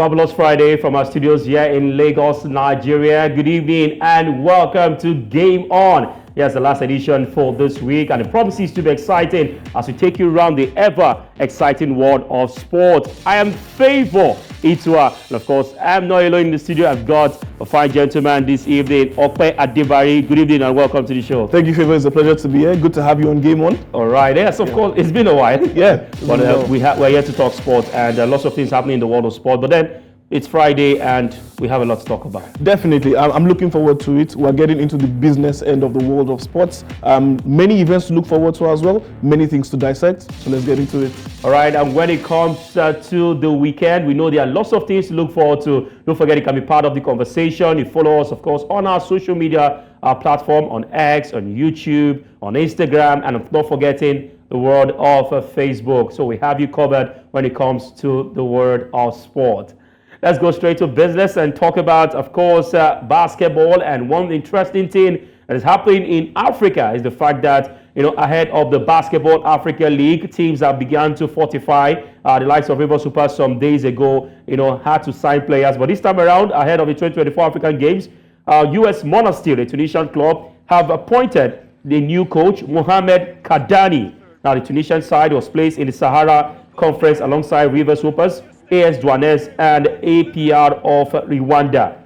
Fabulous Friday from our studios here in Lagos, Nigeria. Good evening and welcome to Game On. Yes, the last edition for this week, and it promises to be exciting as we take you around the ever-exciting world of sport. I am Favour Itua, and of course, I'm not alone in the studio. I've got a fine gentleman this evening, Ope Adebari. Good evening and welcome to the show. Thank you, Favour. It's a pleasure to be here. Good to have you on Game On. All right, yes, of course, it's been a while. Yeah. But we're here to talk sport, and lots of things happening in the world of sport. But then, it's Friday and we have a lot to talk about. Definitely. I'm looking forward to it. We're getting into the business end of the world of sports. Many events to look forward to as well. Many things to dissect. So let's get into it. All right. And when it comes to the weekend, we know there are lots of things to look forward to. Don't forget, you can be part of the conversation. You follow us, of course, on our social media platform, on X, on YouTube, on Instagram, and not forgetting the world of Facebook. So we have you covered when it comes to the world of sport. Let's go straight to business and talk about, of course, basketball. And one interesting thing that is happening in Africa is the fact that, ahead of the Basketball Africa League, teams have begun to fortify. The likes of River Super some days ago, had to sign players. But this time around, ahead of the 2024 African Games, US Monastir, a Tunisian club, have appointed the new coach, Mohamed Kadani. Now, the Tunisian side was placed in the Sahara Conference alongside River Supers, AS Douanes, and APR of Rwanda.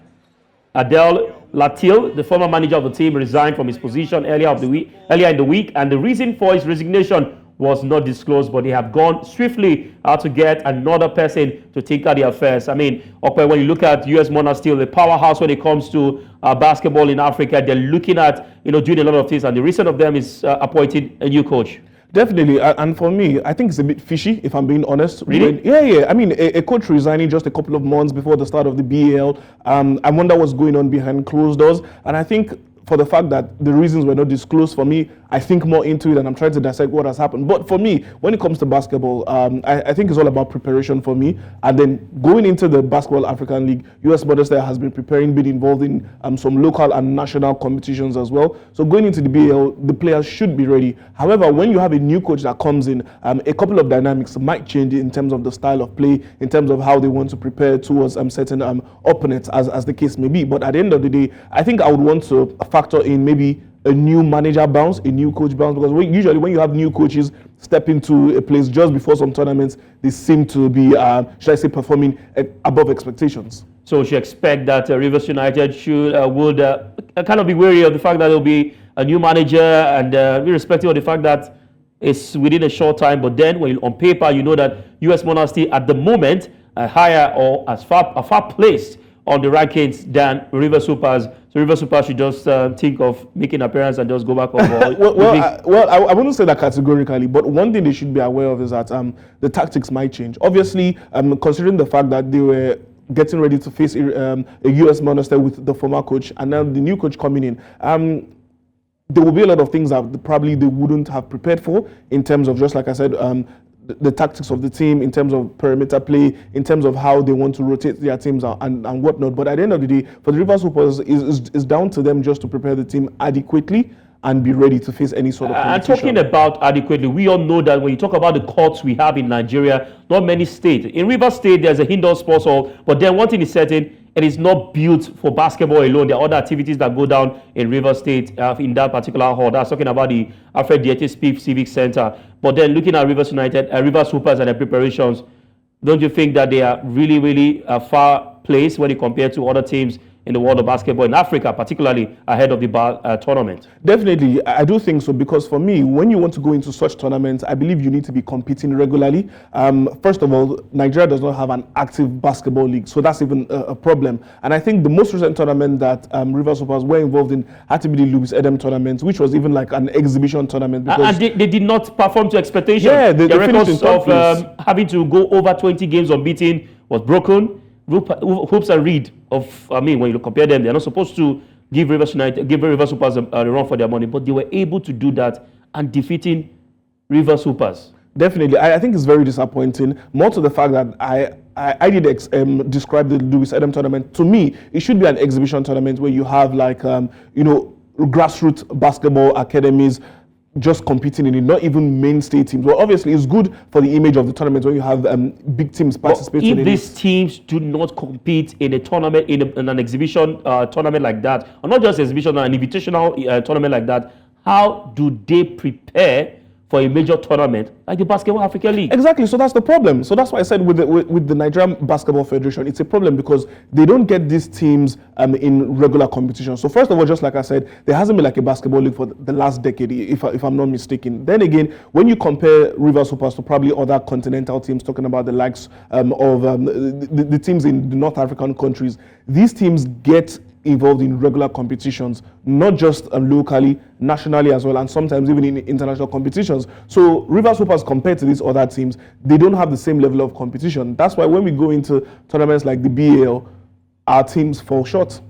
Adel Latil, the former manager of the team, resigned from his position earlier in the week, and the reason for his resignation was not disclosed, but they have gone swiftly to get another person to take out the affairs. I mean, when you look at US Monastir, the powerhouse when it comes to basketball in Africa, they're looking at doing a lot of things, and the reason of them is appointing a new coach. Definitely, and for me, I think it's a bit fishy, if I'm being honest. Really? Yeah. I mean, a coach resigning just a couple of months before the start of the BAL. I wonder what's going on behind closed doors. And I think for the fact that the reasons were not disclosed, for me, I think more into it and I'm trying to dissect what has happened. But for me, when it comes to basketball, I think it's all about preparation for me. And then going into the Basketball African League, US Monastir has been preparing, been involved in some local and national competitions as well. So going into the BAL, the players should be ready. However, when you have a new coach that comes in, a couple of dynamics might change in terms of the style of play, in terms of how they want to prepare towards certain opponents, as the case may be. But at the end of the day, I think I would want to factor in maybe a new manager bounce, a new coach bounce, because usually when you have new coaches step into a place just before some tournaments, they seem to be, should I say, performing above expectations. So we should expect that Rivers United would kind of be wary of the fact that there will be a new manager, and irrespective of the fact that it's within a short time. But then, when on paper, you know that US Monastir at the moment are higher or as far placed on the rankings than River Supers. So River Supers should just think of making an appearance and just go back over. I wouldn't say that categorically, but one thing they should be aware of is that the tactics might change. Obviously, considering the fact that they were getting ready to face a US Monastir with the former coach, and now the new coach coming in, there will be a lot of things that probably they wouldn't have prepared for in terms of, just like I said, the tactics of the team, in terms of perimeter play, in terms of how they want to rotate their teams and whatnot. But at the end of the day, for the River Supers, it's down to them just to prepare the team adequately and be ready to face any sort of competition. And talking about adequately, we all know that when you talk about the courts we have in Nigeria, not many states. In River State, there's a indoor sports hall, but then one thing is certain, it is not built for basketball alone. There are other activities that go down in River State in that particular hall. That's talking about the Alfred Diete Civic Center. But then looking at Rivers United, River Supers and their preparations, don't you think that they are really, really far placed when you compare to other teams in the world of basketball in Africa, particularly ahead of the tournament? Definitely, I do think so, because for me, when you want to go into such tournaments, I believe you need to be competing regularly. First of all, Nigeria does not have an active basketball league, so that's even a problem. And I think the most recent tournament that River Supers were involved in had to be the Louis Edem tournament, which was even like an exhibition tournament. And they did not perform to expectation. Yeah, the records of having to go over 20 games unbeaten was broken. Hoops and Reed when you compare them, they're not supposed to give River Supers a run for their money, but they were able to do that and defeating River Supers. Definitely, I think it's very disappointing. More to the fact that I did describe the Louis Edem tournament. To me, it should be an exhibition tournament where you have like grassroots basketball academies just competing in it, not even mainstay teams. Well, obviously, it's good for the image of the tournament when you have big teams participating in it. If these teams do not compete in a tournament, in an exhibition tournament like that, or not just exhibition, an invitational tournament like that, how do they prepare for a major tournament like the Basketball Africa League? Exactly, so that's the problem. So that's why I said with the Nigerian Basketball Federation, it's a problem because they don't get these teams in regular competition. So first of all, just like I said, there hasn't been like a basketball league for the last decade, if I'm not mistaken. Then again, when you compare Rivers Hoopers to probably other continental teams, talking about the likes of the teams in the North African countries, these teams get involved in regular competitions, not just locally, nationally as well, and sometimes even in international competitions. So Rivers Hoopers, compared to these other teams, they don't have the same level of competition. That's why when we go into tournaments like the BAL, our teams fall short.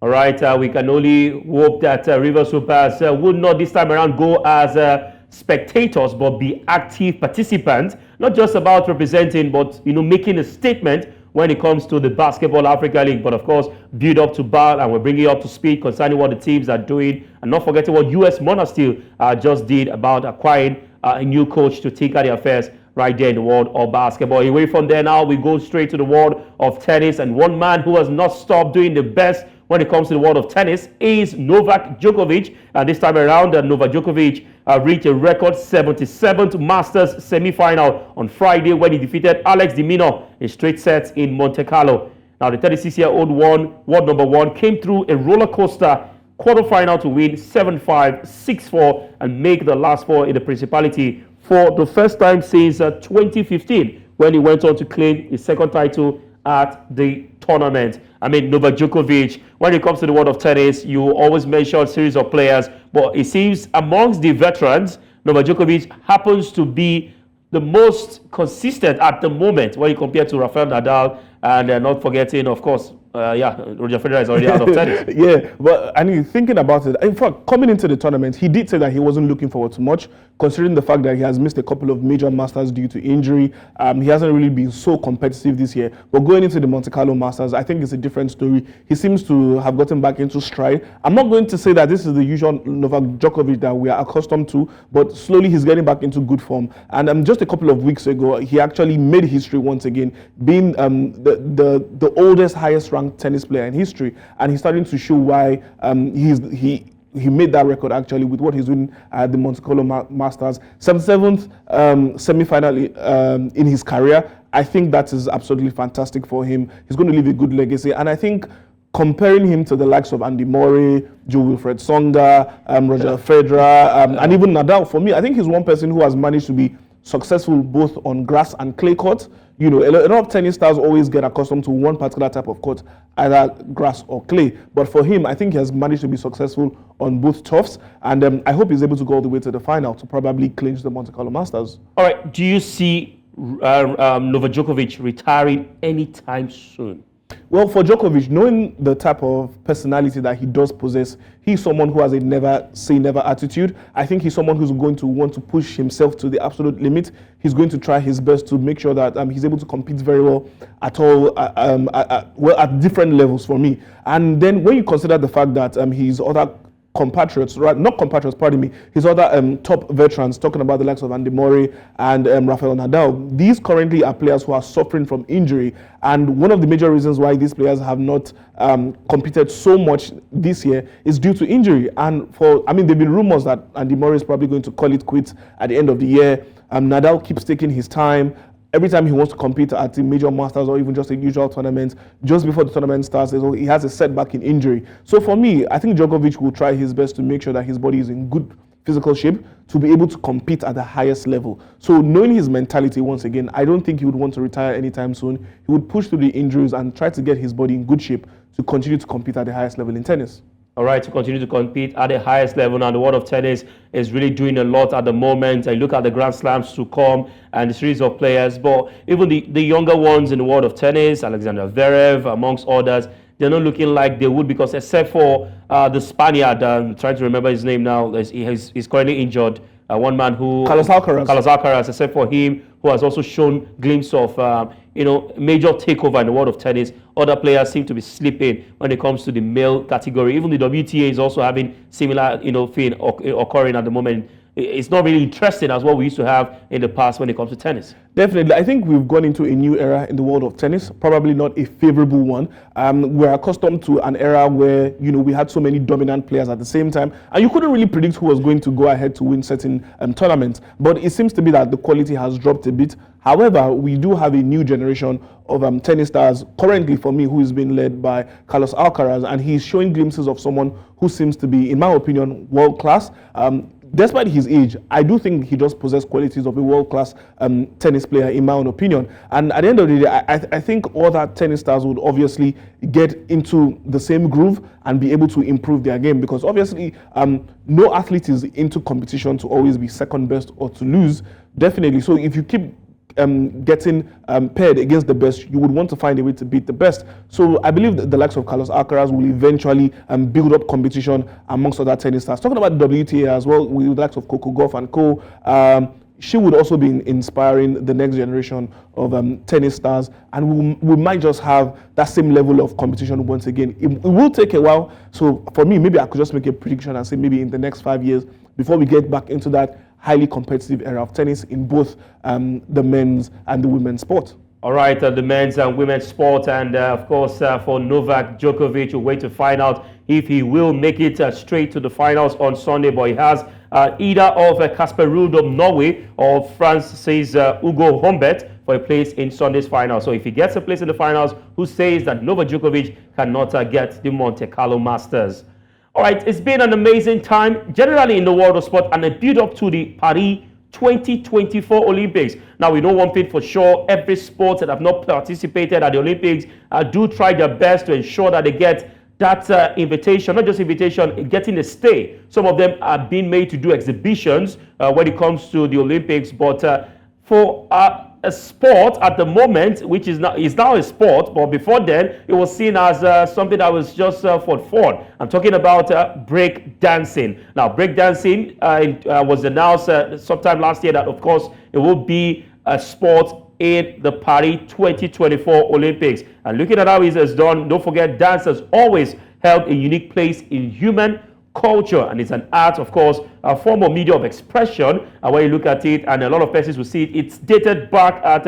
All right, we can only hope that Rivers Hoopers would not this time around go as spectators, but be active participants, not just about representing, but making a statement when it comes to the Basketball Africa League. But of course, build up to bar, and we're bringing you up to speed concerning what the teams are doing, and not forgetting what US Monastir just did about acquiring a new coach to take care of the affairs right there in the world of basketball. Away from there now, we go straight to the world of tennis, and one man who has not stopped doing the best when it comes to the world of tennis is Novak Djokovic. And this time around, Novak Djokovic reached a record 77th Masters semi-final on Friday when he defeated Alex de Minaur in straight sets in Monte Carlo. Now, the 36-year-old world number one came through a roller coaster quarterfinal to win 7-5, 6-4, and make the last four in the Principality for the first time since 2015, when he went on to claim his second title at the tournament. I mean, Novak Djokovic, when it comes to the world of tennis, you always mention a series of players, but it seems amongst the veterans, Novak Djokovic happens to be the most consistent at the moment when you compare to Rafael Nadal, and not forgetting, of course, Roger Federer is already out of tennis. Yeah, but I mean, thinking about it, in fact, coming into the tournament, he did say that he wasn't looking forward to much, considering the fact that he has missed a couple of major Masters due to injury. He hasn't really been so competitive this year. But going into the Monte Carlo Masters, I think it's a different story. He seems to have gotten back into stride. I'm not going to say that this is the usual Novak Djokovic that we are accustomed to, but slowly he's getting back into good form. And just a couple of weeks ago, he actually made history once again, being the oldest, highest-ranked tennis player in history, and he's starting to show why he made that record actually with what he's doing at the Monte Carlo Masters. 77th semi-final in his career. I think that is absolutely fantastic for him. He's going to leave a good legacy, and I think comparing him to the likes of Andy Murray, Joe-Wilfred Tsonga, Roger Federer, and even Nadal, for me, I think he's one person who has managed to be successful both on grass and clay court. A lot of tennis stars always get accustomed to one particular type of court, either grass or clay. But for him, I think he has managed to be successful on both turfs. And I hope he's able to go all the way to the final to probably clinch the Monte Carlo Masters. All right. Do you see Novak Djokovic retiring anytime soon? Well, for Djokovic, knowing the type of personality that he does possess, he's someone who has a never say never attitude. I think he's someone who's going to want to push himself to the absolute limit. He's going to try his best to make sure that he's able to compete very well at different levels for me. And then when you consider the fact that his other compatriots, right? Not compatriots, pardon me. His other top veterans, talking about the likes of Andy Murray and Rafael Nadal. These currently are players who are suffering from injury, and one of the major reasons why these players have not competed so much this year is due to injury. And there've been rumors that Andy Murray is probably going to call it quits at the end of the year. Nadal keeps taking his time. Every time he wants to compete at the major Masters or even just a usual tournament, just before the tournament starts, he has a setback in injury. So for me, I think Djokovic will try his best to make sure that his body is in good physical shape to be able to compete at the highest level. So knowing his mentality, once again, I don't think he would want to retire anytime soon. He would push through the injuries and try to get his body in good shape to continue to compete at the highest level in tennis. All right, to continue to compete at the highest level. Now, the world of tennis is really doing a lot at the moment. I look at the Grand Slams to come and the series of players, but even the younger ones in the world of tennis, Alexander Zverev, amongst others, they're not looking like they would, because except for the Spaniard, I'm trying to remember his name now, he's currently injured. One man who... Carlos Alcaraz, except for him, who has also shown glimpse of, major takeover in the world of tennis. Other players seem to be slipping when it comes to the male category. Even the WTA is also having similar, thing occurring at the moment it's not really interesting as what we used to have in the past when it comes to tennis. Definitely. I think we've gone into a new era in the world of tennis, probably not a favorable one. We're accustomed to an era where, we had so many dominant players at the same time, and you couldn't really predict who was going to go ahead to win certain tournaments. But it seems to be that the quality has dropped a bit. However, we do have a new generation of tennis stars currently, for me, who is being led by Carlos Alcaraz, and he's showing glimpses of someone who seems to be, in my opinion, world class. Despite his age, I do think he does possess qualities of a world-class tennis player, in my own opinion. And at the end of the day, I think all that tennis stars would obviously get into the same groove and be able to improve their game, because obviously no athlete is into competition to always be second best or to lose, definitely. So if you keep getting paired against the best, you would want to find a way to beat the best. So I believe that the likes of Carlos Alcaraz will eventually build up competition amongst other tennis stars. Talking about the WTA as well, with the likes of Coco Gauff and co, she would also be inspiring the next generation of tennis stars, and we might just have that same level of competition once again. It will take a while. So for me, maybe I could just make a prediction and say maybe in the next 5 years, before we get back into that highly competitive era of tennis in both the men's and the women's sport. All right, the men's and women's sport, and of course for Novak Djokovic, we'll wait to find out if he will make it straight to the finals on Sunday. But he has either of Casper Ruud of Norway or France's Hugo Humbert for a place in Sunday's final. So if he gets a place in the finals, who says that Novak Djokovic cannot get the Monte Carlo Masters? All right, it's been an amazing time generally in the world of sport and a build up to the Paris 2024 Olympics. Now, we know one thing for sure: every sport that have not participated at the Olympics do try their best to ensure that they get that invitation, not just invitation, getting a stay. Some of them are being made to do exhibitions when it comes to the Olympics, but for a sport at the moment, which is now a sport, but before then it was seen as something that was just for fun. I'm talking about break dancing. Now, break dancing was announced sometime last year that, of course, it will be a sport in the Paris 2024 Olympics. And looking at how it is done, don't forget, dance has always held a unique place in human culture, and it's an art, of course, a form of media of expression. And when you look at it, and a lot of persons will see it, it's dated back at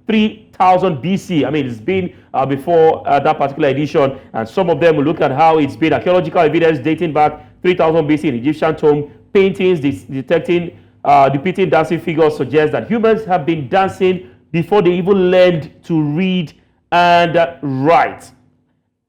3000 BC. I mean, it's been before that particular edition, and some of them will look at how it's been archaeological evidence dating back 3000 BC in Egyptian tomb paintings depicting dancing figures suggest that humans have been dancing before they even learned to read and write.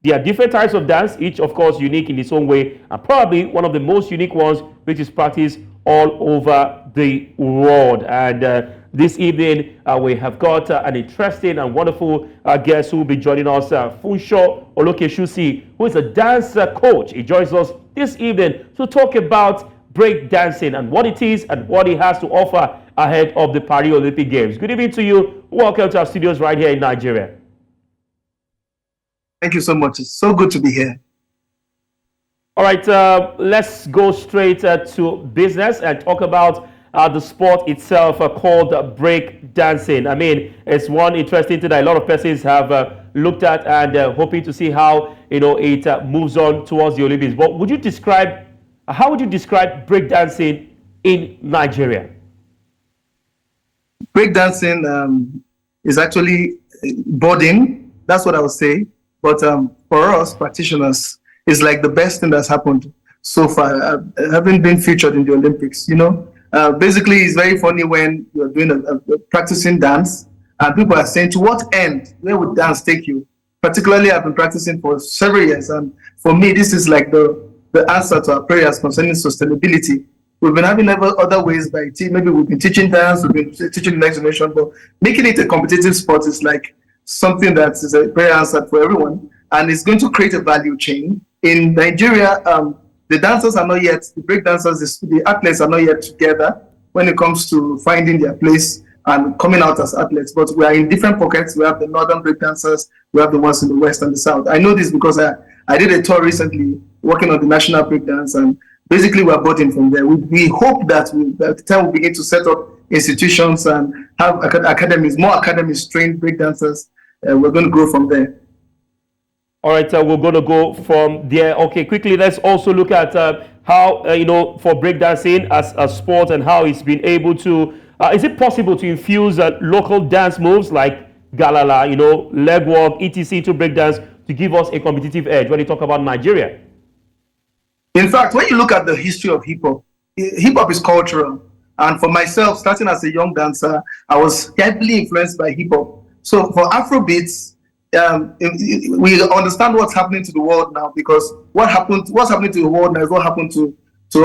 There are different types of dance, each of course unique in its own way, and probably one of the most unique ones which is practiced all over the world. And this evening we have got an interesting and wonderful guest who will be joining us, Funsho Olokeshusi, who is a dance coach. He joins us this evening to talk about break dancing and what it is and what it has to offer ahead of the Paris Olympic Games. Good evening to you. Welcome to our studios right here in Nigeria. Thank you so much. It's so good to be here. All right, let's go straight to business and talk about the sport itself called break dancing. I mean, it's one interesting thing that a lot of persons have looked at and hoping to see how it moves on towards the Olympics. But how would you describe break dancing in Nigeria? Break dancing is actually budding. That's what I would say. But for us practitioners, it's like the best thing that's happened so far, having been featured in the Olympics. Basically, it's very funny when you're doing a practicing dance, and people are saying, to what end? Where would dance take you? Particularly, I've been practicing for several years, and for me, this is like the answer to our prayers concerning sustainability. We've been having other ways by team. Maybe we've been teaching dance, we've been teaching the next generation, but making it a competitive sport is like something that is a prayer answer for everyone, and it's going to create a value chain. In Nigeria, the dancers are not yet, the break dancers, the athletes are not yet together when it comes to finding their place and coming out as athletes, but we are in different pockets. We have the northern break dancers, we have the ones in the west and the south. I know this because I did a tour recently working on the national break dance, and basically we're budding from there. We hope that by the time we begin to set up institutions and have academies, more academies, trained break dancers, we're going to grow from there. All right, we're going to go from there. Okay, quickly, let's also look at how, for breakdancing as a sport and how it's been able to, is it possible to infuse local dance moves like galala, leg work, etc. into breakdance to give us a competitive edge when you talk about Nigeria? In fact, when you look at the history of hip hop is cultural. And for myself, starting as a young dancer, I was heavily influenced by hip hop. So for Afrobeats, we understand what's happening to the world now, because what's happening to the world now is what happened to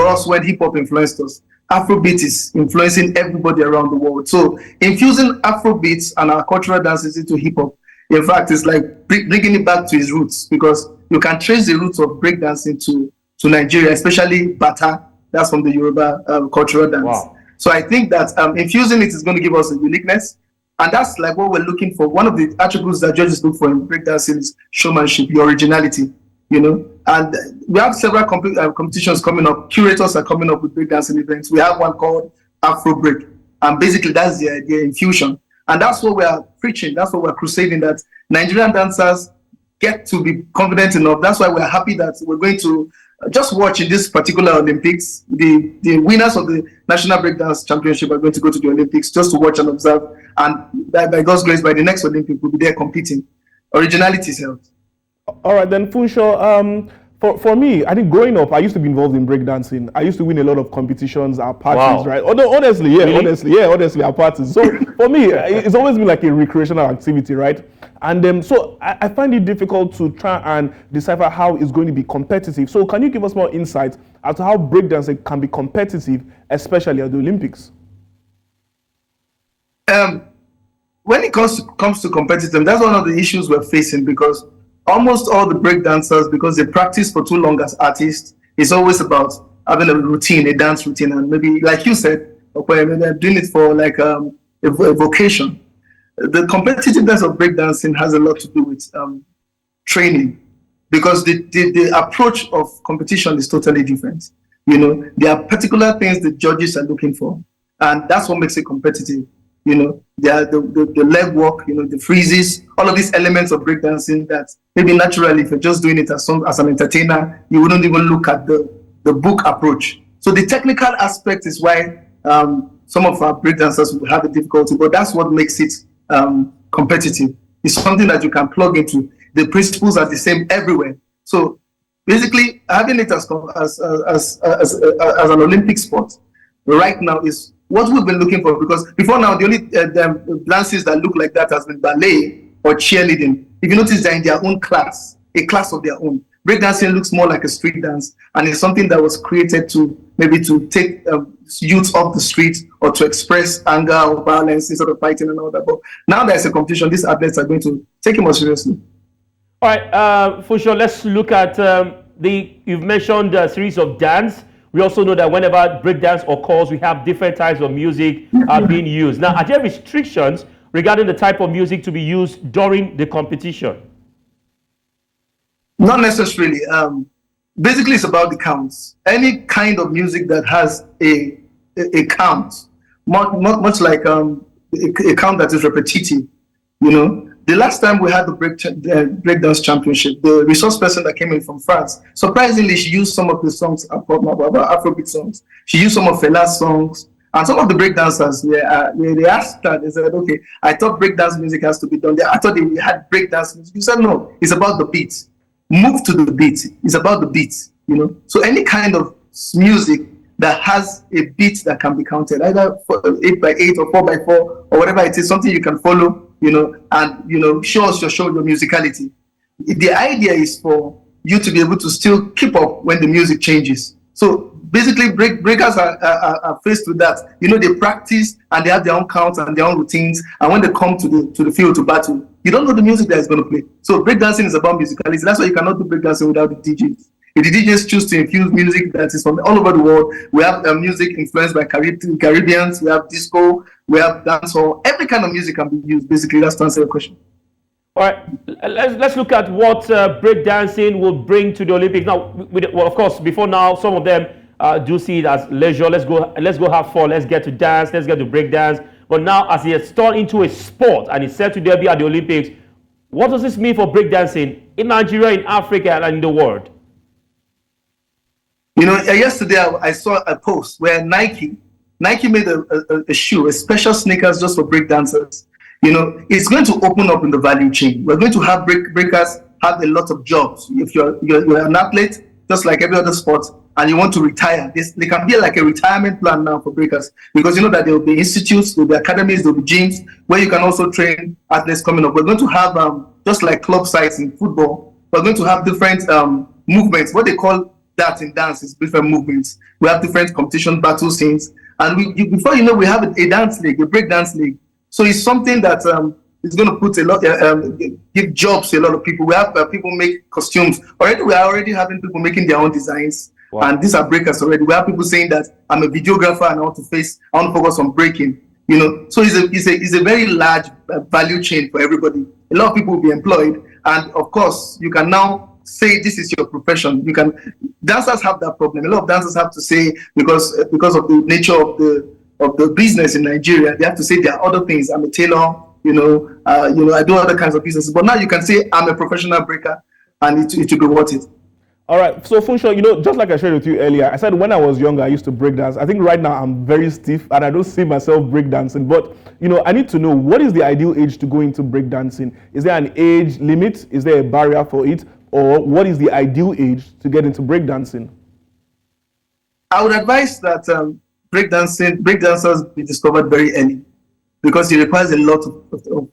us when hip hop influenced us. Afrobeat is influencing everybody around the world. So infusing Afrobeats and our cultural dances into hip hop, in fact, it's like bringing it back to its roots, because you can trace the roots of breakdancing to Nigeria, especially Bata. That's from the Yoruba cultural dance. Wow. So I think that infusing it is going to give us a uniqueness. And that's like what we're looking for. One of the attributes that judges look for in breakdancing is showmanship, your originality, And we have several competitions coming up. Curators are coming up with breakdancing events. We have one called Afro Break. And basically that's the idea, infusion. And that's what we are preaching. That's what we're crusading, that Nigerian dancers get to be confident enough. That's why we're happy that we're going to just watch in this particular Olympics. The winners of the National Breakdance Championship are going to go to the Olympics just to watch and observe. And by God's grace, by the next Olympic, we'll be there competing. Originality is held. All right, then, Funsho, for me, I think growing up, I used to be involved in breakdancing. I used to win a lot of competitions, our parties, Wow. right? Honestly, our parties. So for me, it's always been like a recreational activity, right? And so I find it difficult to try and decipher how it's going to be competitive. So can you give us more insight as to how breakdancing can be competitive, especially at the Olympics? When it comes to competitive, that's one of the issues we're facing, because almost all the break dancers, because they practice for too long as artists, it's always about having a routine, a dance routine, and maybe, like you said, they're doing it for like a vocation. The competitiveness of breakdancing has a lot to do with training, because the approach of competition is totally different. There are particular things the judges are looking for, and that's what makes it competitive. The leg work, the freezes, all of these elements of breakdancing that maybe naturally, if you're just doing it as an entertainer, you wouldn't even look at the book approach. So the technical aspect is why some of our breakdancers will have a difficulty, but that's what makes it competitive. It's something that you can plug into. The principles are the same everywhere. So basically, having it as an Olympic sport right now is what we've been looking for, because before now, the only dances that look like that has been ballet or cheerleading. If you notice, they're in their own class, a class of their own. Breakdancing looks more like a street dance, and it's something that was created to take youth off the street or to express anger or violence instead of fighting and all that. But now there's a competition, these athletes are going to take it more seriously. All right, for sure, let's look at you've mentioned a series of dance. We also know that whenever breakdance occurs, we have different types of music being used. Now, are there restrictions regarding the type of music to be used during the competition? Not necessarily. Basically, it's about the counts. Any kind of music that has a count, much like a count that is repetitive, The last time we had the breakdance championship, the resource person that came in from France, surprisingly, she used some of the songs, Afrobeat songs. She used some of Fela's songs. And some of the breakdancers, they asked her, they said, okay, I thought breakdance music has to be done there. I thought they had breakdance music. You said, no, it's about the beat. Move to the beat. It's about the beat, So any kind of music that has a beat that can be counted, either 8x8 or 4x4 or whatever it is, something you can follow, and show us your musicality. The idea is for you to be able to still keep up when the music changes. So basically, breakers are faced with that. They practice and they have their own counts and their own routines. And when they come to the field to battle, you don't know the music that is going to play. So breakdancing is about musicality. That's why you cannot do breakdancing without the DJs. If the DJs choose to infuse music that is from all over the world, we have music influenced by Caribbeans, we have disco, we have dancehall. Every kind of music can be used. Basically, that's to answer your question. All right, let's look at what breakdancing will bring to the Olympics. Now, of course, before now, some of them do see it as leisure. Let's go have fun. Let's get to dance. Let's get to breakdance. But now, as it has turned into a sport and it's set to be at the Olympics, What does this mean for breakdancing in Nigeria, in Africa, and in the world? You know, yesterday I saw a post where Nike made a shoe, a special sneakers just for breakdancers. You know, it's going to open up in the value chain. We're going to have breakers have a lot of jobs. If you're an athlete, just like every other sport, and you want to retire, they can be like a retirement plan now for breakers, because you know that there will be institutes, there will be academies, there will be gyms where you can also train athletes coming up. We're going to have, just like club sites in football, we're going to have different movements. What they call that in dance is different movements. We have different competition battle scenes, and before you know, we have a dance league, a break dance league. So it's something that is going to put a lot, give jobs to a lot of people. We have people make costumes already. We are already having people making their own designs. Wow. And these are breakers already. We have people saying that I'm a videographer and I want to focus on breaking. You know, so it's a very large value chain for everybody. A lot of people will be employed, and of course, you can now say this is your profession. Dancers have that problem. A lot of dancers have to say, because of the nature of the business in Nigeria, they have to say there are other things. I'm a tailor. I do other kinds of businesses. But now you can say I'm a professional breaker, and it will be worth it. All right, so Funsho, just like I shared with you earlier, I said when I was younger, I used to break dance. I think right now I'm very stiff and I don't see myself breakdancing. But, I need to know, what is the ideal age to go into breakdancing? Is there an age limit? Is there a barrier for it? Or what is the ideal age to get into breakdancing? I would advise that breakdancers be discovered very early, because it requires a lot of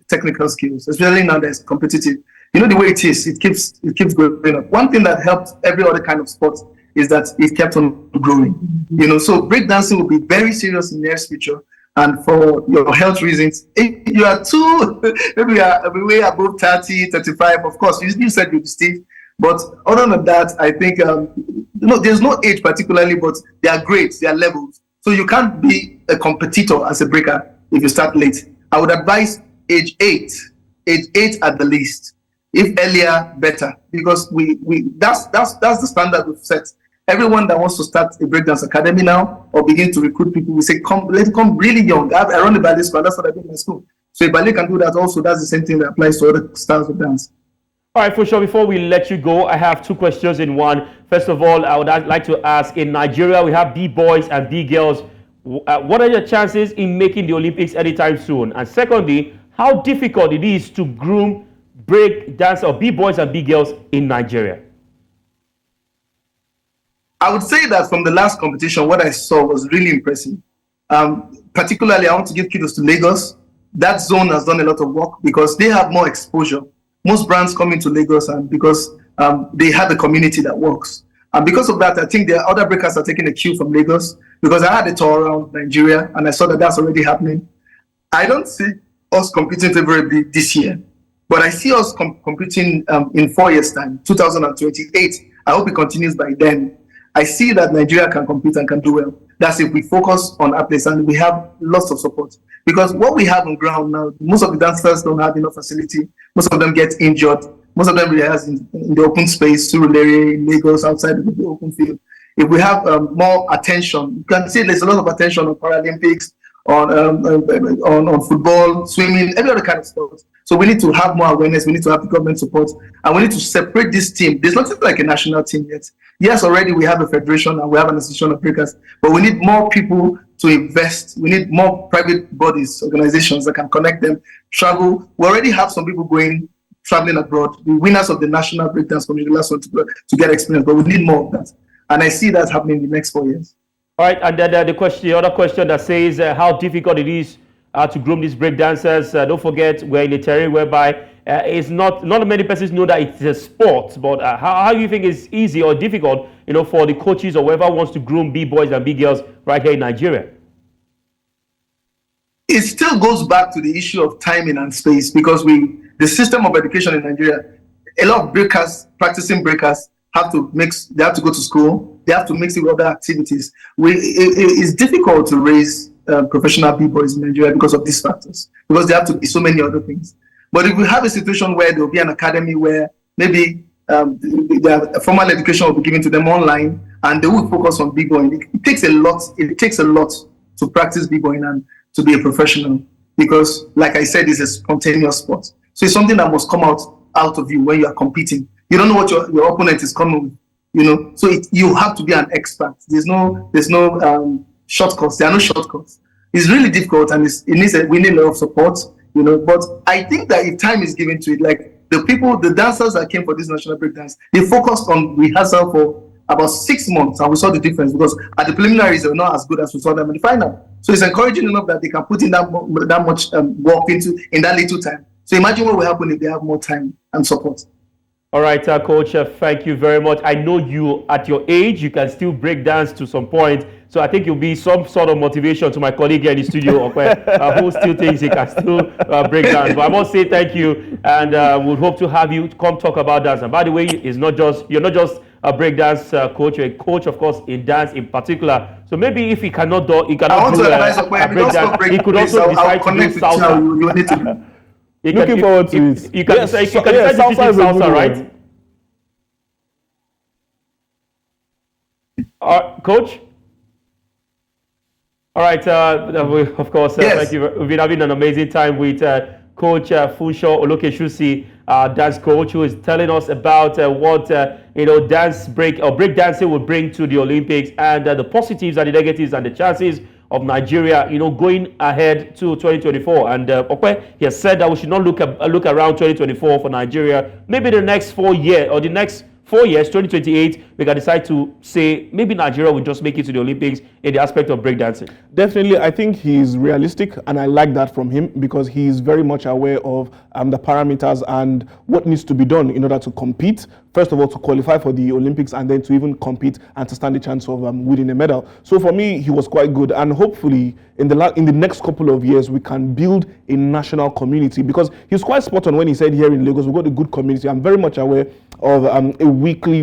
technical skills, especially now that it's competitive. You know the way it is, it keeps growing up. One thing that helped every other kind of sport is that it kept on growing. So breakdancing will be very serious in the near future. And for your health reasons, if you are maybe you are way above 30, 35, of course, you said you'll be stiff. But other than that, I think, there's no age particularly, but there are grades, there are levels. So you can't be a competitor as a breaker if you start late. I would advise age 8 at the least. If earlier, better, because that's the standard we've set. Everyone that wants to start a breakdance academy now or begin to recruit people, we say, let's come really young. I run the ballet school, that's what I did in my school. So if ballet can do that also, that's the same thing that applies to other styles of dance. All right, for sure, before we let you go, I have two questions in one. First of all, I would like to ask, in Nigeria, we have B-boys and B-girls. What are your chances in making the Olympics anytime soon? And secondly, how difficult it is to groom break dance or B-boys and B-girls in Nigeria? I would say that from the last competition, what I saw was really impressive. Particularly, I want to give kudos to Lagos. That zone has done a lot of work because they have more exposure. Most brands come into Lagos, and because they have a community that works. And because of that, I think the other breakers are taking a cue from Lagos, because I had a tour around Nigeria and I saw that that's already happening. I don't see us competing favorably this year, but I see us competing in 4 years' time, 2028. I hope it continues by then. I see that Nigeria can compete and can do well. That's if we focus on athletes and we have lots of support. Because what we have on ground now, most of the dancers don't have enough facility. Most of them get injured. Most of them rehearse in the open space, Surulere, in Lagos, outside of the open field. If we have more attention, you can see there's a lot of attention on Paralympics, on football, swimming, every other kind of sport. So we need to have more awareness. We need to have the government support, and we need to separate this team. There's nothing like a national team yet. Yes, already we have a federation and we have an association of breakers, but we need more people to invest. We need more private bodies, organizations that can connect them, travel. We already have some people traveling abroad. The winners of the national breakdance community last one to get experience, but we need more of that. And I see that happening in the next 4 years. All right, and then the other question that says how difficult it is to groom these breakdancers. Don't forget, we're in a terrain whereby it's not many persons know that it's a sport. But how do you think it's easy or difficult, for the coaches or whoever wants to groom B-boys and B-girls right here in Nigeria? It still goes back to the issue of timing and space, because the system of education in Nigeria, a lot of practicing breakers have to go to school. They have to mix it with other activities. It's difficult to raise professional B-boys in Nigeria because of these factors, because they have to be so many other things. But if we have a situation where there will be an academy where maybe their formal education will be given to them online, and they will focus on B-boying, it takes a lot. It takes a lot to practice B-boying and to be a professional, because, like I said, it's a spontaneous sport. So it's something that must come out of you when you are competing. You don't know what your opponent is coming with, you know. So you have to be an expert. There's no shortcuts. There are no shortcuts. It's really difficult, and we need a lot of support, you know. But I think that if time is given to it, like the dancers that came for this national breakdance, they focused on rehearsal for about 6 months, and we saw the difference, because at the preliminaries they were not as good as we saw them in the final. So it's encouraging enough that they can put in that much work in that little time. So imagine what will happen if they have more time and support. All right, Coach, thank you very much. I know you, at your age, you can still break dance to some point. So I think you'll be some sort of motivation to my colleague here in the studio, who still thinks he can still break dance. But I must say thank you, and we'll hope to have you come talk about dance. And by the way, you're not just a breakdance coach, you're a coach, of course, in dance in particular. So maybe if he cannot do a breakdance, he could also decide to do salsa. Looking forward to it. You can decide to teach salsa, right? Coach? All right, of course, yes. Thank you. We've been having an amazing time with Coach Funsho Olokeshusi, dance coach, who is telling us about what breakdancing will bring to the Olympics, and the positives and the negatives and the chances of Nigeria, going ahead to 2024. And he has said that we should not look around 2024 for Nigeria. Maybe the next 4 years, or the next 4 years, 2028, we can decide to say maybe Nigeria will just make it to the Olympics in the aspect of breakdancing. Definitely, I think he's realistic, and I like that from him, because he's very much aware of the parameters and what needs to be done in order to compete. First of all, to qualify for the Olympics, and then to even compete and to stand a chance of winning a medal. So for me, he was quite good, and hopefully in the next couple of years we can build a national community, because he's quite spot on when he said here in Lagos we've got a good community. I'm very much aware of a weekly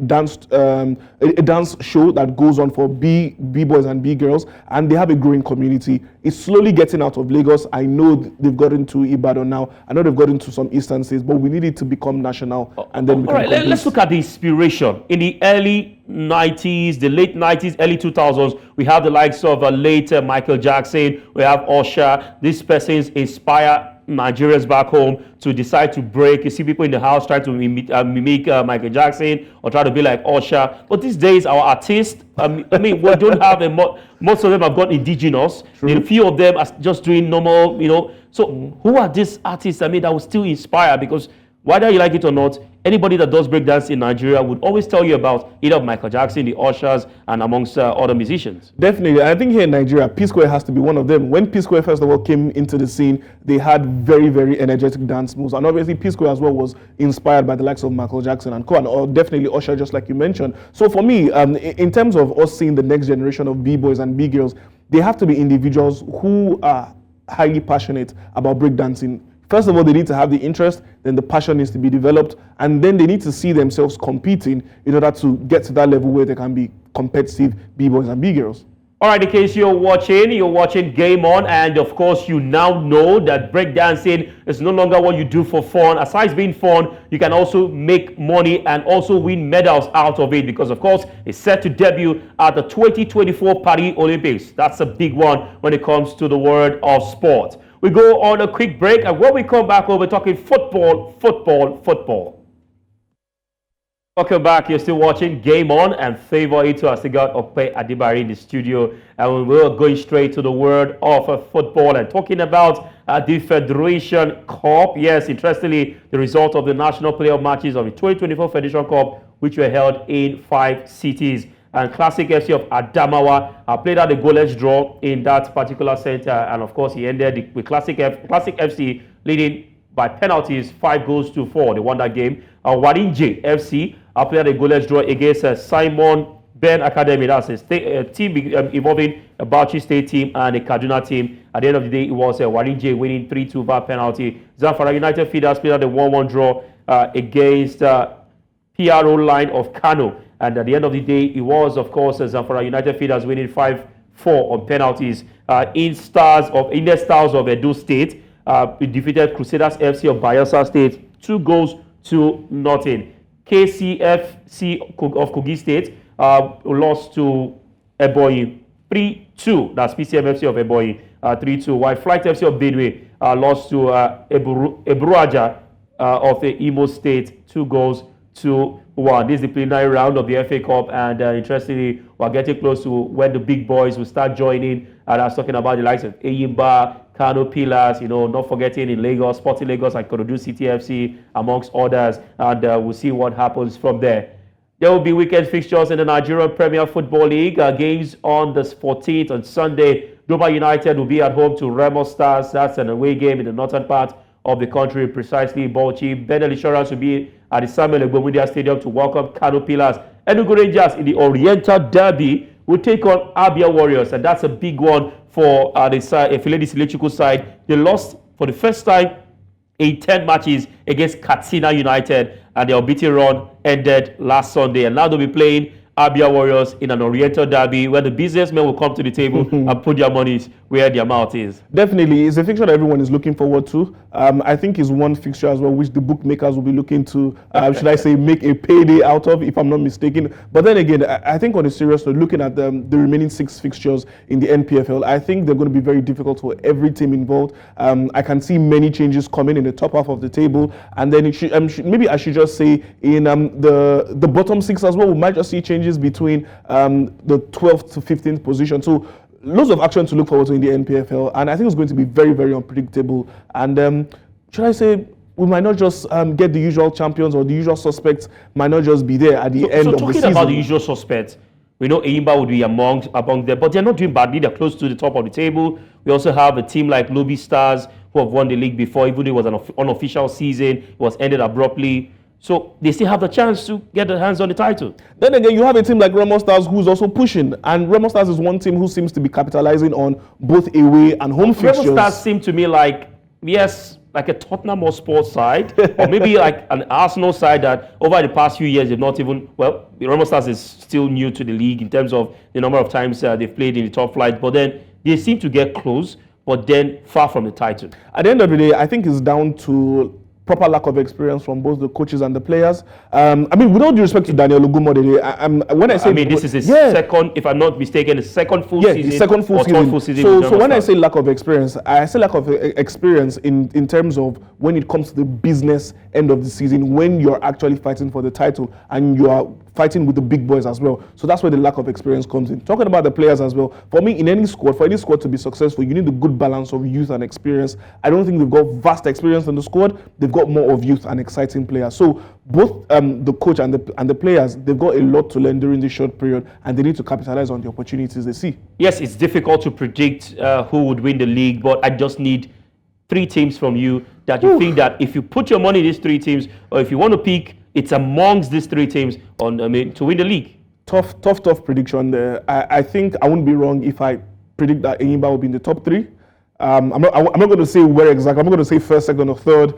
dance show that goes on for B-boys and B-girls, and they have a growing community. It's slowly getting out of Lagos. I know they've gotten to Ibadan now. I know they've gotten to some eastern states, but we need it to become national, and then we can compete. Let's look at the inspiration. In the early 90s, the late 90s, early 2000s, we have the likes of late Michael Jackson, we have Usher. These persons inspire Nigerians back home to decide to break. You see people in the house trying to mimic Michael Jackson or try to be like Usher. But these days, our artists, we don't have most of them have got indigenous. A few of them are just doing normal, So who are these artists, that will still inspire? Because whether you like it or not, anybody that does breakdance in Nigeria would always tell you about either Michael Jackson, the Ushers, and amongst other musicians. Definitely. I think here in Nigeria, P-Square has to be one of them. When P-Square first of all came into the scene, they had very, very energetic dance moves. And obviously P-Square as well was inspired by the likes of Michael Jackson and co, or definitely Usher, just like you mentioned. So for me, in terms of us seeing the next generation of B-boys and B-girls, they have to be individuals who are highly passionate about breakdancing. First of all, they need to have the interest, then the passion needs to be developed, and then they need to see themselves competing in order to get to that level where they can be competitive B-boys and B-girls. All right, in case you're watching Game On, and of course you now know that breakdancing is no longer what you do for fun. Aside being fun, you can also make money and also win medals out of it, because of course it's set to debut at the 2024 Paris Olympics. That's a big one when it comes to the world of sport. We go on a quick break, and when we come back, we'll be talking football. Welcome back. You're still watching Game On, and Favor Ito has got Ope Adibari in the studio, and we're going straight to the world of football and talking about the Federation Cup. Yes, interestingly, the result of the national playoff matches of the 2024 Federation Cup, which were held in 5 cities. And Classic FC of Adamawa played out a goalless draw in that particular center, and of course he ended with Classic FC leading by penalties 5-4. They won that game. Warinje FC played out a goalless draw against Simon Ben Academy. That's a team involving a Bauchi State team and a Kaduna team. At the end of the day, it was Warinje winning 3-2 via penalty. Zamfara United Feeders played out a 1-1 draw against PRO Line of Kano. And at the end of the day, it was, of course, Zamfara United Feeders winning 5-4 on penalties. In the Stars of Edo State, we defeated Crusaders FC of Bayelsa State 2-0. KCFC of Kogi State lost to Ebonyi 3-2. That's PCMFC of Ebonyi 3-2. While Flight FC of Benue lost to Eburuaja of the Imo State, 2-1. This is the preliminary round of the FA Cup, and interestingly, we're getting close to when the big boys will start joining. And I was talking about the likes of Eyimba, Kano Pillars, not forgetting in Lagos, Sporting Lagos, like Korodu City FC, amongst others, and we'll see what happens from there. There will be weekend fixtures in the Nigerian Premier Football League. Games on the 14th on Sunday. Doba United will be at home to Remo Stars. That's an away game in the northern part of the country, precisely Bauchi. Benel Insurance will be at the Samuel Egbomudia Stadium to welcome Kano Pillars. Enugu Rangers in the Oriental Derby will take on Abia Warriors, and that's a big one for the Filedi Silechukwu side. They lost for the first time in 10 matches against Katsina United, and their unbeaten run ended last Sunday. And now they'll be playing Abia Warriors in an Oriental Derby where the businessmen will come to the table and put their monies where their mouth is. Definitely. It's a fixture that everyone is looking forward to. I think it's one fixture as well which the bookmakers will be looking to, should I say, make a payday out of, if I'm not mistaken. But then again, I think on a serious note, looking at the remaining 6 fixtures in the NPFL, I think they're going to be very difficult for every team involved. I can see many changes coming in the top half of the table. And then maybe I should just say in the bottom 6 as well, we might just see changes between the 12th to 15th position. So loads of action to look forward to in the NPFL, and I think it's going to be very, very unpredictable. And should I say, we might not just get the usual champions, or the usual suspects might not just be there at the end of the season. So talking about the usual suspects, we know Eyimba would be among them, but they're not doing badly. They're close to the top of the table. We also have a team like Lobby Stars, who have won the league before, even though it was an unofficial season. It was ended abruptly. So they still have the chance to get their hands on the title. Then again, you have a team like Remo Stars who's also pushing. And Remo Stars is one team who seems to be capitalizing on both away and home fixtures. Remo Stars seem to me like, yes, like a Tottenham or sports side, or maybe like an Arsenal side that over the past few years they've not even, well, Remo Stars is still new to the league in terms of the number of times they've played in the top flight, but then they seem to get close, but then far from the title. At the end of the day, I think it's down to proper lack of experience from both the coaches and the players. I mean, with all due respect to Daniel Ogumodele, this is his second, if I'm not mistaken, his second full season. His second full season. So when I say lack of experience, I say lack of experience in terms of when it comes to the business end of the season, when you're actually fighting for the title and you are fighting with the big boys as well. So that's where the lack of experience comes in. Talking about the players as well, for me, in any squad, for any squad to be successful, you need a good balance of youth and experience. I don't think they've got vast experience in the squad. They've got more of youth and exciting players. So both the coach and the players, they've got a lot to learn during this short period, and they need to capitalize on the opportunities they see. Yes, it's difficult to predict who would win the league, but I just need 3 teams from you that you think that if you put your money in these 3 teams, or if you want to pick, it's amongst these 3 teams to win the league. Tough prediction there. I think I wouldn't be wrong if I predict that Eyimba will be in the top 3. I'm not going to say where exactly. I'm not going to say first, second, or third,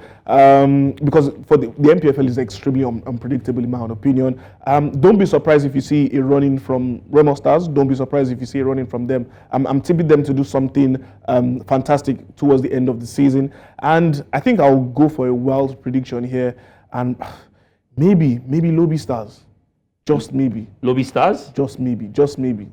because for the NPFL is extremely unpredictable in my own opinion. Don't be surprised if you see a run-in from Remo Stars. Don't be surprised if you see a run-in from them. I'm tipping them to do something fantastic towards the end of the season, and I think I'll go for a wild prediction here, and maybe Lobby Stars. Just maybe. Lobby Stars? Just maybe.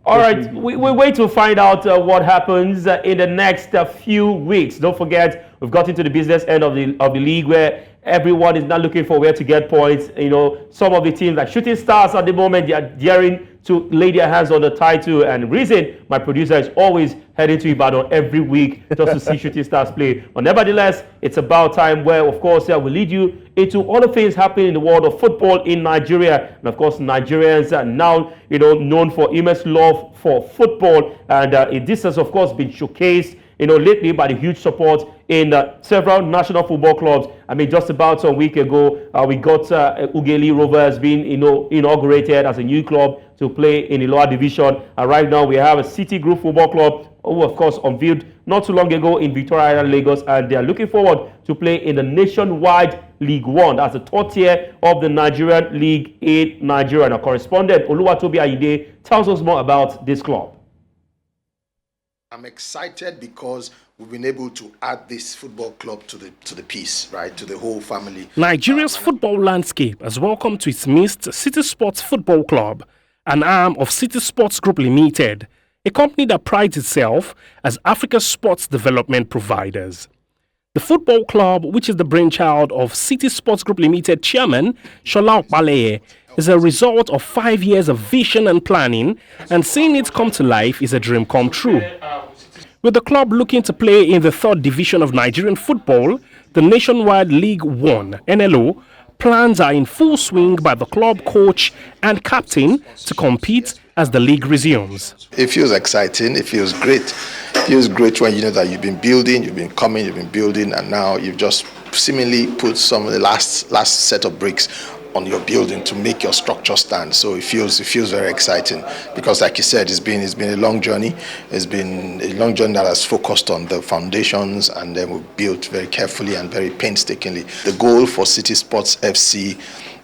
All right, we wait to find out what happens in the next few weeks. Don't forget, we've got into the business end of the league where everyone is now looking for where to get points. Some of the teams like Shooting Stars at the moment, they are daring to lay their hands on the title. And reason my producer is always heading to Ibadan every week just to see Shooting Stars play. But nevertheless, it's about time where, of course, we'll lead you into all the things happening in the world of football in Nigeria. And of course, Nigerians are now, known for immense love for football. And this has, of course, been showcased lately by the huge support in several national football clubs. I mean, just about a week ago, we got Ughelli Rovers being inaugurated as a new club to play in the lower division. And right now, we have a City Group Football Club, who, of course, unveiled not too long ago in Victoria Island, Lagos. And they are looking forward to play in the nationwide League One. That's the 3rd tier of the Nigerian League 8 Nigeria. And our correspondent, Oluwatobi Ayinde, tells us more about this club. I'm excited because we've been able to add this football club to the piece, right, to the whole family. Nigeria's football landscape has welcomed to its midst City Sports Football Club, an arm of City Sports Group Limited, a company that prides itself as Africa's sports development providers. The football club, which is the brainchild of City Sports Group Limited chairman Shola Opaleye, is a result of 5 years of vision and planning, and seeing it come to life is a dream come true. With the club looking to play in the third division of Nigerian football, the Nationwide League One (NLO), plans are in full swing by the club coach and captain to compete as the league resumes. It feels exciting. It feels great. It feels great when you know that you've been building, you've been coming, you've been building, and now you've just seemingly put some of the last set of bricks on your building to make your structure stand. So it feels very exciting because, like you said, it's been a long journey. It's been a long journey that has focused on the foundations, and then we built very carefully and very painstakingly. The goal for City Sports FC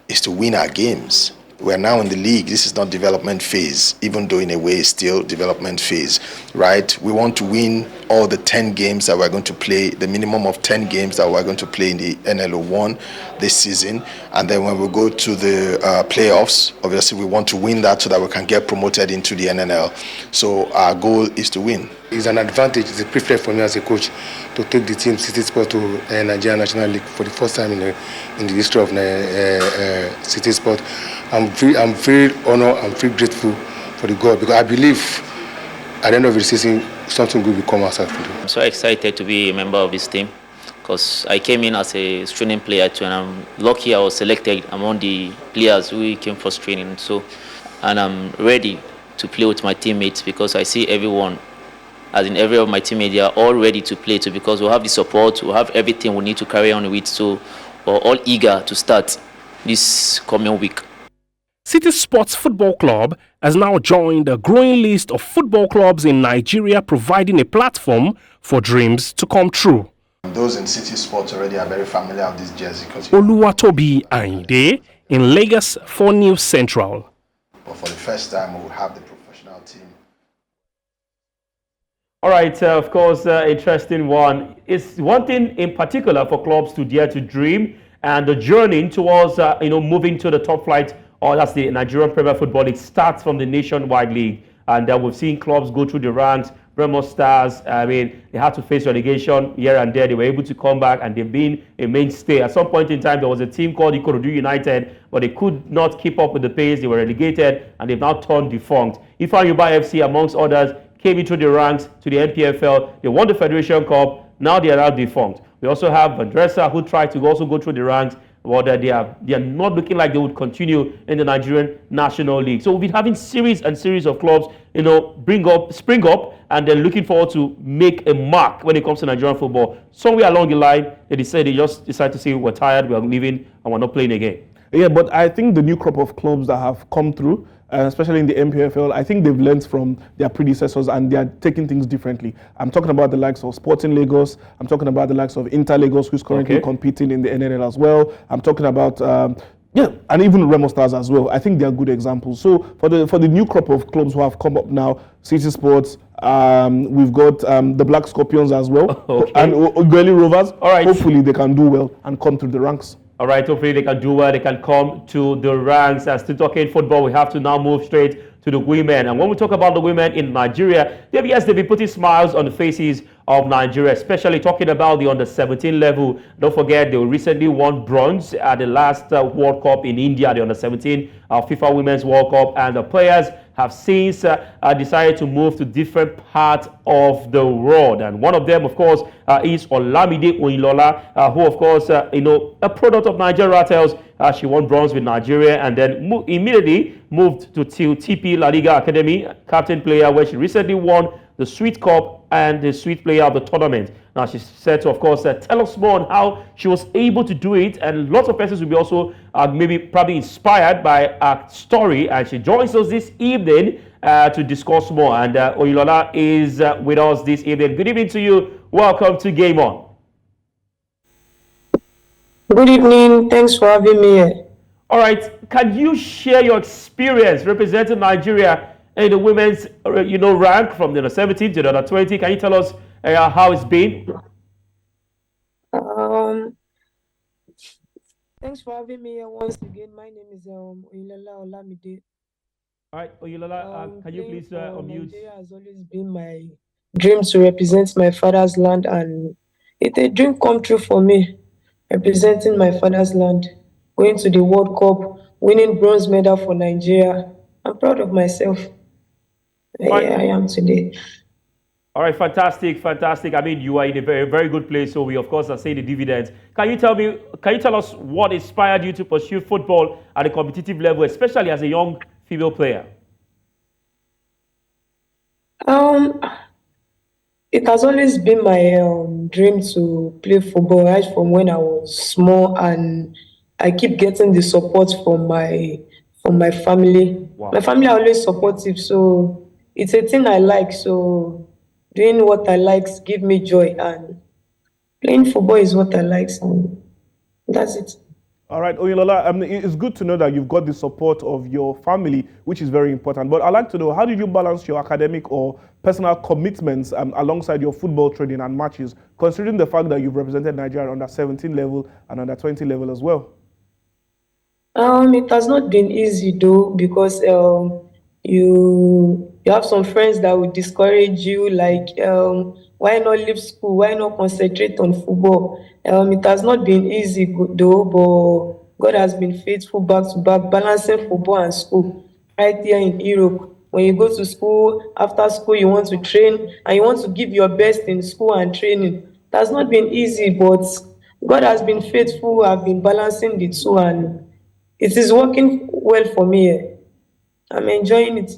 is to win our games. We're now in the league. This is not development phase, even though in a way it's still development phase, right? We want to win all the 10 games that we're going to play, the minimum of 10 games that we're going to play in the NLO1 this season. And then when we go to the playoffs, obviously we want to win that so that we can get promoted into the NNL. So our goal is to win. It's an advantage, it's a privilege for me as a coach to take the team City Sport to Nigerian National League for the first time in the history of City Sport. I'm very honored, I'm very grateful for the God, because I believe at the end of the season something good will come outside for them. I'm so excited to be a member of this team because I came in as a student player too, and I'm lucky I was selected among the players who came for training. And I'm ready to play with my teammates because I see everyone, as in every of my teammates, they are all ready to play too, because we have the support, we have everything we need to carry on with. So we're all eager to start this coming week. City Sports Football Club has now joined a growing list of football clubs in Nigeria, providing a platform for dreams to come true. Those in City Sports already are very familiar with this jersey. Oluwatobi Ayinde in Lagos for News Central. But for the first time, we will have the professional team. All right, of course, interesting one. It's one thing in particular for clubs to dare to dream, and the journey towards moving to the top flight, or that's the Nigerian Premier Football League, starts from the Nationwide League. And we've seen clubs go through the ranks. Remo Stars, they had to face relegation here and there. They were able to come back, and they've been a mainstay. At some point in time, there was a team called Ikorodu United, but they could not keep up with the pace. They were relegated, and they've now turned defunct. Ifeanyi FC, amongst others, came into the ranks to the NPFL. They won the Federation Cup. Now they are now defunct. We also have Vandresa, who tried to also go through the ranks. Well, they are not looking like they would continue in the Nigerian National League. So we've been having series and series of clubs, spring up, and they're looking forward to make a mark when it comes to Nigerian football. Somewhere along the line, they just decide to say, we're tired, we're leaving, and we're not playing again. Yeah, but I think the new crop of clubs that have come through, especially in the MPFL, I think they've learned from their predecessors and they are taking things differently. I'm talking about the likes of Sporting Lagos. I'm talking about the likes of Inter Lagos, who's currently competing in the NNL as well. I'm talking about, and even Remo Stars as well. I think they are good examples. So for the new crop of clubs who have come up now, City Sports, we've got the Black Scorpions as well, and Ogweli Rovers. All right. Hopefully they can do well and come through the ranks. All right, hopefully they can do well, they can come to the ranks. And still talking football, we have to now move straight to the women. And when we talk about the women in Nigeria, they've been putting smiles on the faces of Nigeria, especially talking about the under-17 level. Don't forget, they recently won bronze at the last World Cup in India, the under-17 FIFA Women's World Cup. And the players have since decided to move to different parts of the world. And one of them, of course, is Olamide Oyinlola, who, of course, a product of Naija Ratels. She won bronze with Nigeria and then immediately moved to TP Laliga Academy, captain player, where she recently won the SWIT Cup and the SWIT Player of the tournament. Now, she said to, of course, tell us more on how she was able to do it. And lots of persons will be also probably inspired by her story. And she joins us this evening to discuss more. And Oyinlola is with us this evening. Good evening to you. Welcome to Game On. Good evening. Thanks for having me here. All right. Can you share your experience representing Nigeria in the women's, rank from the under-17 to the under-20? Can you tell us how it's been? Thanks for having me here once again. My name is Oyinlola Olamide. All right, Oyinlola, can you please unmute? Nigeria has always been my dream to represent my father's land and It's a dream come true for me, representing my father's land, going to the World Cup, winning bronze medal for Nigeria. I'm proud of myself. Fine. I am today. All right, fantastic, fantastic. I mean, you are in a very, very good place. So we, of course, are seeing the dividends. Can you tell us what inspired you to pursue football at a competitive level, especially as a young female player? It has always been my dream to play football right from when I was small, and I keep getting the support from my family. Wow. My family are always supportive, so it's a thing I like. So doing what I like give me joy, and playing football is what I like. So that's it. All right, Oyinlola, it's good to know that you've got the support of your family, which is very important. But I'd like to know, how did you balance your academic or personal commitments alongside your football training and matches, considering the fact that you've represented Nigeria on the 17 level and on the 20 level as well? It has not been easy though, because you have some friends that will discourage you, like why not leave school, why not concentrate on football. It has not been easy though, but God has been faithful back to back, balancing football and school right here in Europe. When you go to school, after school you want to train and you want to give your best in school and training. It has not been easy, but God has been faithful. I've been balancing the two, and it is working well for me. I'm enjoying it.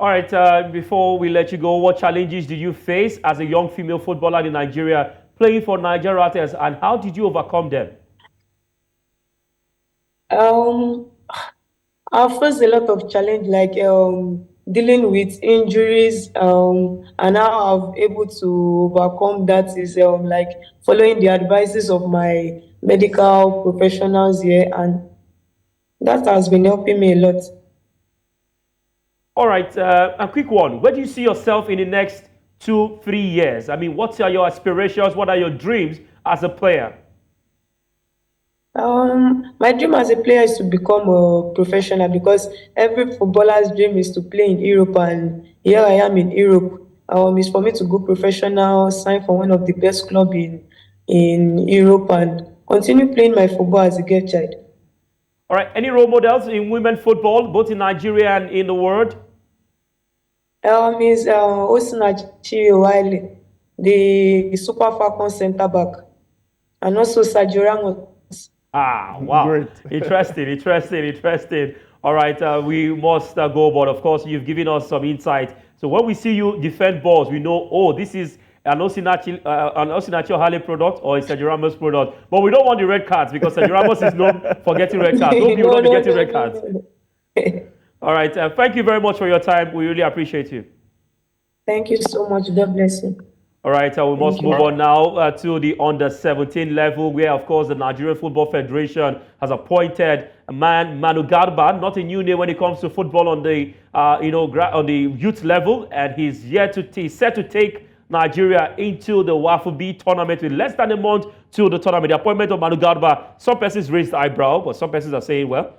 All right, before we let you go, what challenges did you face as a young female footballer in Nigeria playing for Naija Ratels, and how did you overcome them? I faced a lot of challenge, like dealing with injuries, and how I've able to overcome that is like following the advices of my medical professionals here, and that has been helping me a lot. All right, a quick one. Where do you see yourself in the next 2-3 years? I mean, what are your aspirations? What are your dreams as a player? My dream as a player is to become a professional, because every footballer's dream is to play in Europe, and here I am in Europe. It's for me to go professional, sign for one of the best clubs in Europe, and continue playing my football as a girl child. All right, any role models in women football, both in Nigeria and in the world? Is Osinachi Wiley, the Super Falcons centre back, and also Sergio Ramos. Ah, wow. Great. Interesting. All right, we must go, but of course, you've given us some insight. So when we see you defend balls, we know, oh, this is an Osinachi Ohale product or a Sergio Ramos product. But we don't want the red cards, because Sergio Ramos is known for getting red cards. Hope you will not be getting red cards. All right, thank you very much for your time. We really appreciate you. Thank you so much. God bless you. All right, we must move on now to the under-17 level, where, of course, the Nigerian Football Federation has appointed a man, Manu Garba, not a new name when it comes to football on the, on the youth level, and he's set to take Nigeria into the WAFU B tournament with less than a month to the tournament. The appointment of Manu Garba, some persons raised the eyebrow, but some persons are saying, well,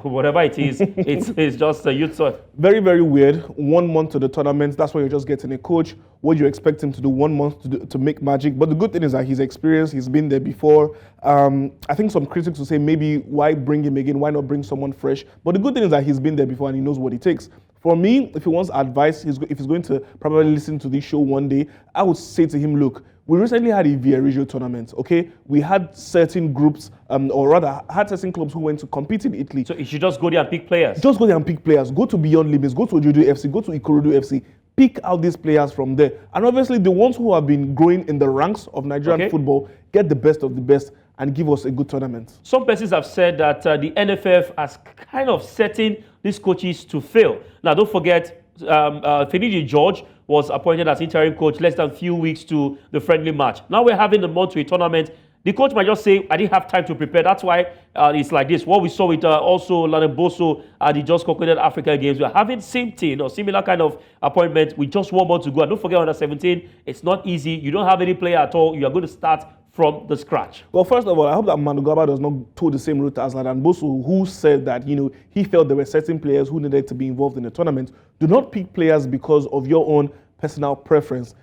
whatever it is, it's just a youth sort. Very, very weird. 1 month to the tournament. That's why you're just getting a coach. What you expect him to do 1 month to make magic. But the good thing is that he's experienced. He's been there before. I think some critics will say, maybe why bring him again? Why not bring someone fresh? But the good thing is that he's been there before and he knows what it takes. For me, if he wants advice, if he's going to probably listen to this show one day, I would say to him, look, we recently had a Via Regio tournament, okay? We had certain groups, or rather, had certain clubs who went to compete in Italy. So you should just go there and pick players? Just go there and pick players. Go to Beyond Limits, go to Ojodo FC, go to Ikorodu FC. Pick out these players from there. And obviously, the ones who have been growing in the ranks of Nigerian football, get the best of the best and give us a good tournament. Some persons have said that the NFF has kind of setting these coaches to fail. Now, don't forget, Finidi George was appointed as interim coach less than a few weeks to the friendly match. Now we're having the month to a tournament. The coach might just say, I didn't have time to prepare. That's why it's like this. What we saw with also Laneboso at the just concluded Africa Games, we're having same thing or similar kind of appointment with just 1 month to go. And don't forget, under 17, it's not easy. You don't have any player at all. You are going to start from the scratch. Well, first of all, I hope that Manu Garba does not toe the same route as Laneboso, who said that, he felt there were certain players who needed to be involved in the tournament. Do not pick players because of your own personal preference.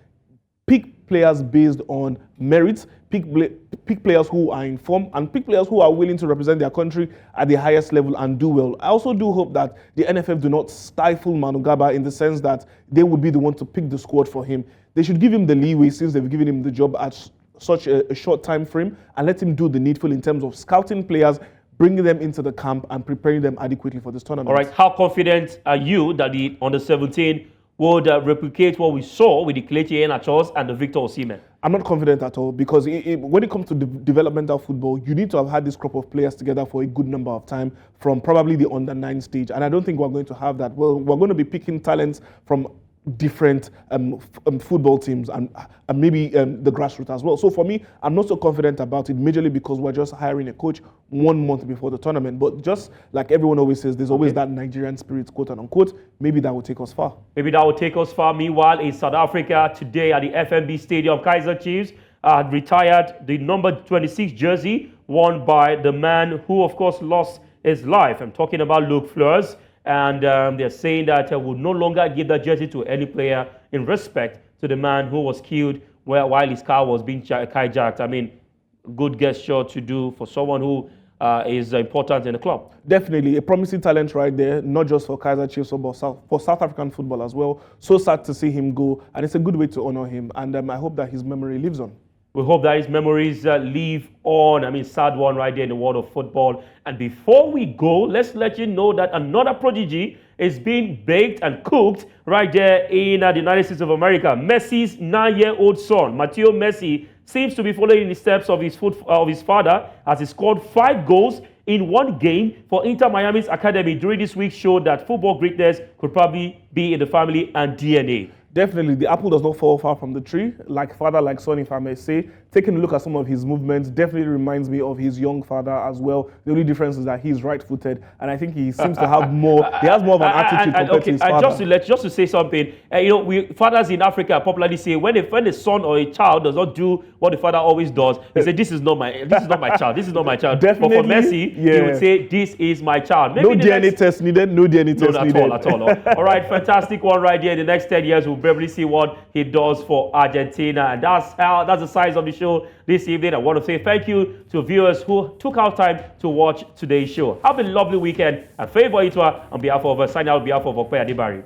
Pick players based on merit, pick players who are in form, and pick players who are willing to represent their country at the highest level and do well. I also do hope that the NFF do not stifle Manugaba in the sense that they would be the one to pick the squad for him. They should give him the leeway since they've given him the job at such a short time frame and let him do the needful in terms of scouting players, bringing them into the camp and preparing them adequately for this tournament. All right, how confident are you that the under-17 would replicate what we saw with the Kelechi Iheanacho and the Victor Osimhen? I'm not confident at all because when it comes to developmental football, you need to have had this crop of players together for a good number of time from probably the under-9 stage. And I don't think we're going to have that. Well, we're going to be picking talents from different football teams and maybe the grassroots as well. So for me, I'm not so confident about it, majorly because we're just hiring a coach 1 month before the tournament. But just like everyone always says, there's always that Nigerian spirit, quote unquote. Maybe that will take us far. Maybe that will take us far. Meanwhile, in South Africa today at the FNB Stadium, Kaizer Chiefs retired the number 26 jersey worn by the man who, of course, lost his life. I'm talking about Luke Fleurs. And they're saying that will no longer give that jersey to any player in respect to the man who was killed while his car was being hijacked. I mean, good gesture to do for someone who is important in the club. Definitely a promising talent right there, not just for Kaizer Chiefs, but for South African football as well. So sad to see him go, and it's a good way to honor him. And I hope that his memory lives on. We hope that his memories live on. I mean, sad one right there in the world of football. And before we go, let's let you know that another prodigy is being baked and cooked right there in the United States of America. Messi's 9-year-old son, Matteo Messi, seems to be following in the steps of his father as he scored 5 goals in 1 game for Inter Miami's academy during this week's show that football greatness could probably be in the family and DNA. Definitely, the apple does not fall far from the tree. Like father, like son, if I may say. Taking a look at some of his movements definitely reminds me of his young father as well. The only difference is that he's right-footed, and I think he seems to have more. He has more of an attitude compared to his father. Just to say something, fathers in Africa popularly say when a son or a child does not do what the father always does, they say this is not my child. This is not my child. Definitely, but for Messi, he would say this is my child. Maybe no DNA test needed. No DNA test needed. At all. All right, fantastic one right there. The next 10 years we'll probably see what he does for Argentina, and that's the size of the show this evening. I want to say thank you to viewers who took out time to watch today's show. Have a lovely weekend, and Favor Itwa on behalf of signing out on behalf of Okpe Adibari.